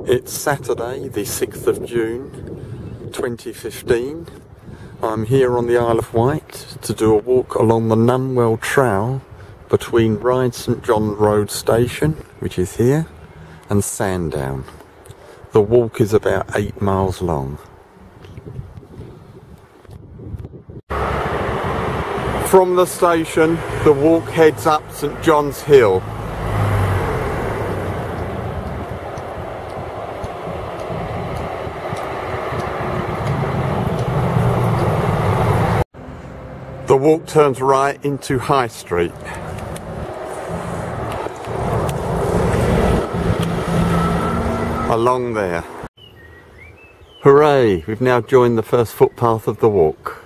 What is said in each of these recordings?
It's Saturday, the 6th of June 2015. I'm here on the Isle of Wight to do a walk along the Nunwell Trail between Ryde St Road Station, which is here, and Sandown. The walk is about 8 miles long. From the station, the walk heads up St John's Hill. The walk turns right into High Street. Along there. Hooray! We've now joined the first footpath of the walk.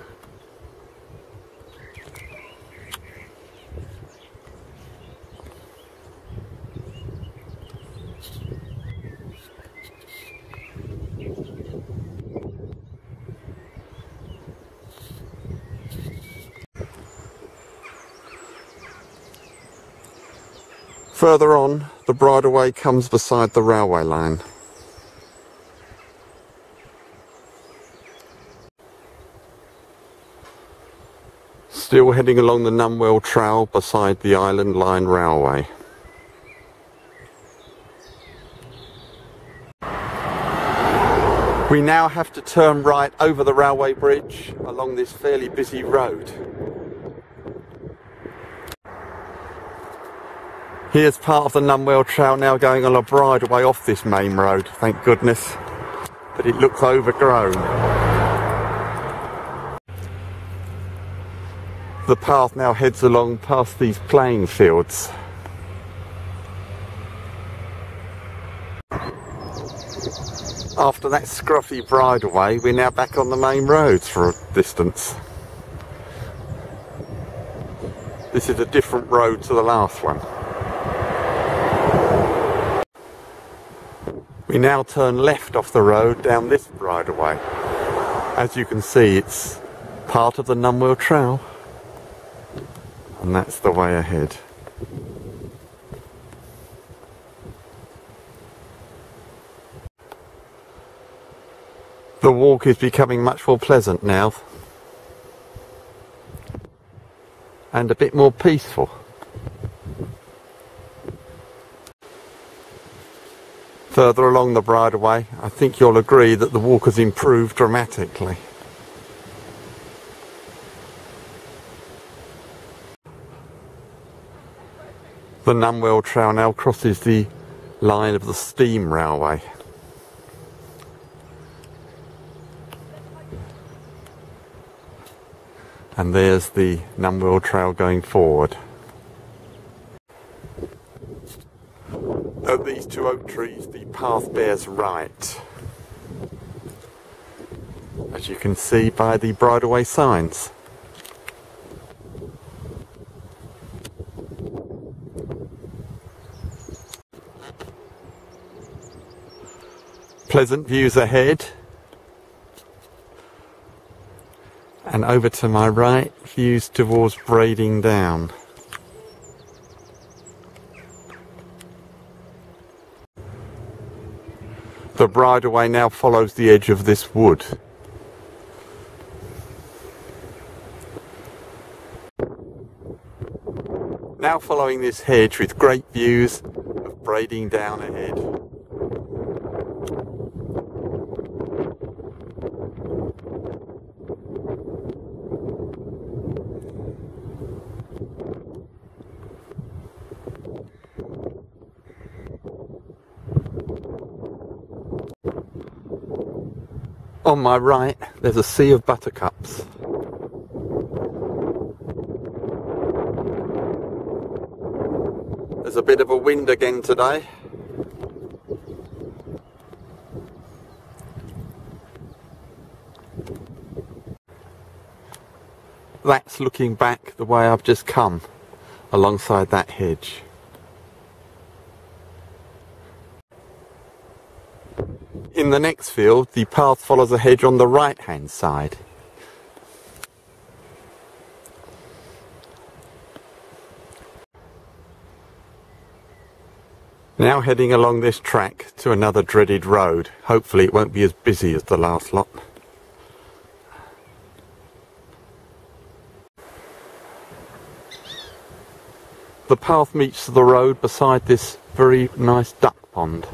Further on, the bridleway comes beside the railway line. Still heading along the Nunwell Trail beside the Island Line Railway. We now have to turn right over the railway bridge along this fairly busy road. Here's part of the Nunwell Trail now going on a bridleway off this main road, thank goodness, but it looks overgrown. The path now heads along past these playing fields. After that scruffy bridleway, we're now back on the main roads for a distance. This is a different road to the last one. We now turn left off the road down this bridleway. As you can see, it's part of the Nunwell Trail, and that's the way ahead. The walk is becoming much more pleasant now, and a bit more peaceful. Further along the bridleway, I think you'll agree that the walk has improved dramatically. The Nunwell Trail now crosses the line of the steam railway. And there's the Nunwell Trail going forward. At these two oak trees, the path bears right, as you can see by the bridleway signs. Pleasant views ahead, and over to my right, views towards Brading Down. The bridleway now follows the edge of this wood. Now following this hedge with great views of Brading Down ahead. On my right, there's a sea of buttercups. There's a bit of a wind again today. That's looking back the way I've just come, alongside that hedge. In the next field, the path follows a hedge on the right-hand side. Now heading along this track to another dreaded road. Hopefully it won't be as busy as the last lot. The path meets the road beside this very nice duck pond.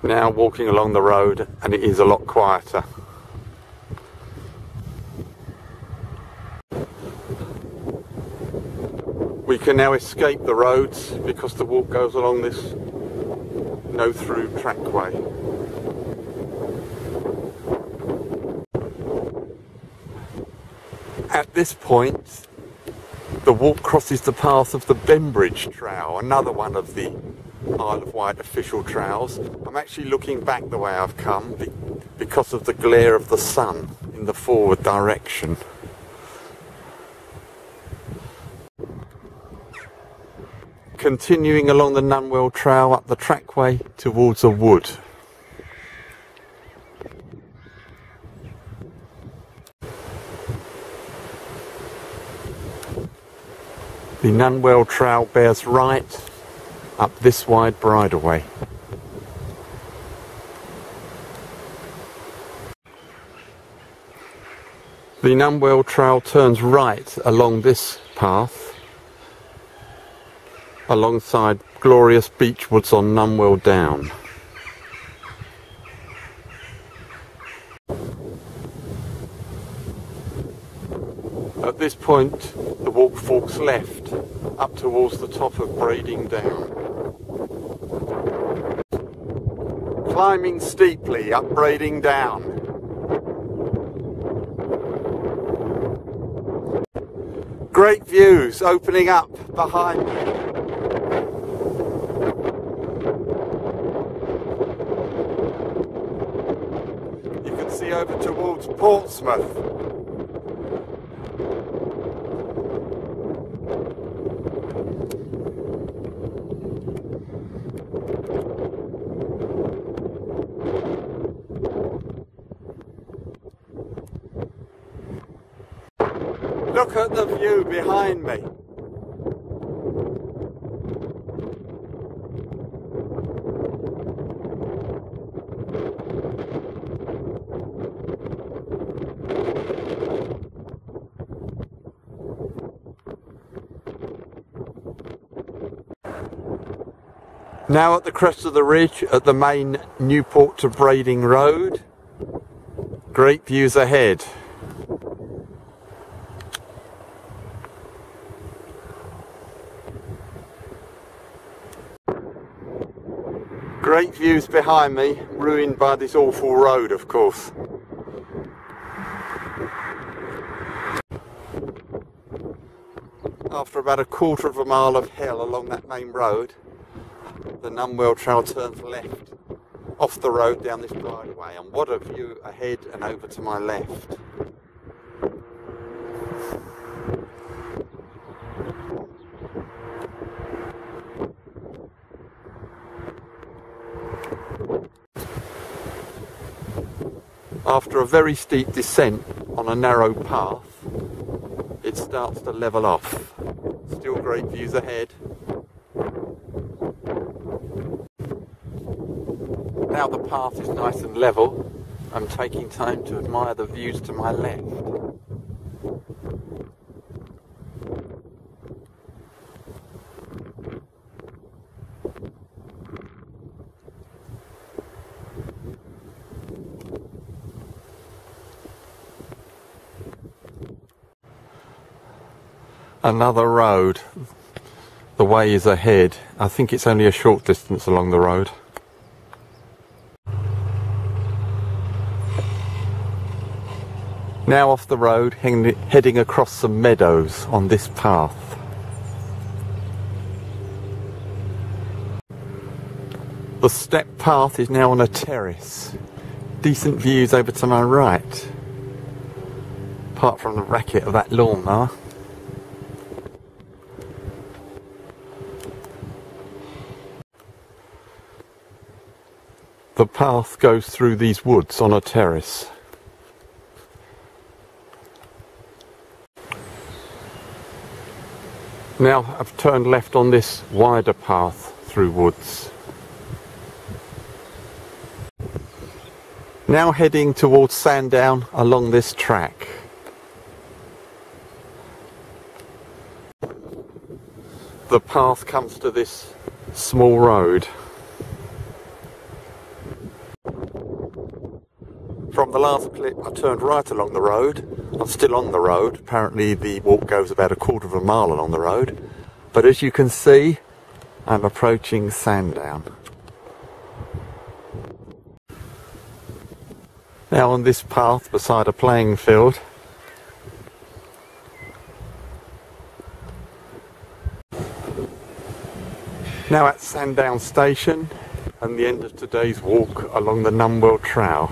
Now walking along the road, and it is a lot quieter. We can now escape the roads because the walk goes along this no-through trackway. At this point, the walk crosses the path of the Bembridge Trail, another one of the Isle of Wight official trails. I'm actually looking back the way I've come because of the glare of the sun in the forward direction. Continuing along the Nunwell Trail up the trackway towards a wood. The Nunwell Trail bears right up this wide bridleway. The Nunwell Trail turns right along this path, alongside glorious beech woods on Nunwell Down. At this point, the walk forks left up towards the top of Brading Down. Climbing steeply up Brading Down. Great views opening up behind me. You can see over towards Portsmouth. Look at the view behind me. Now at the crest of the ridge at the main Newport to Brading Road. Great views ahead. Great views behind me, ruined by this awful road, of course. After about a quarter of a mile of hell along that main road, the Nunwell Trail turns left off the road down this bridleway, and what a view ahead and over to my left. After a very steep descent on a narrow path, it starts to level off. Still great views ahead. Now the path is nice and level. I'm taking time to admire the views to my left. Another road. The way is ahead. I think it's only a short distance along the road. Now off the road, heading across some meadows on this path. The step path is now on a terrace. Decent views over to my right. Apart from the racket of that lawnmower. The path goes through these woods on a terrace. Now I've turned left on this wider path through woods. Now heading towards Sandown along this track. The path comes to this small road. From the last clip I turned right along the road. I'm still on the road. Apparently the walk goes about a quarter of a mile along the road. But as you can see, I'm approaching Sandown. Now on this path beside a playing field. Now at Sandown station and the end of today's walk along the Nunwell Trail.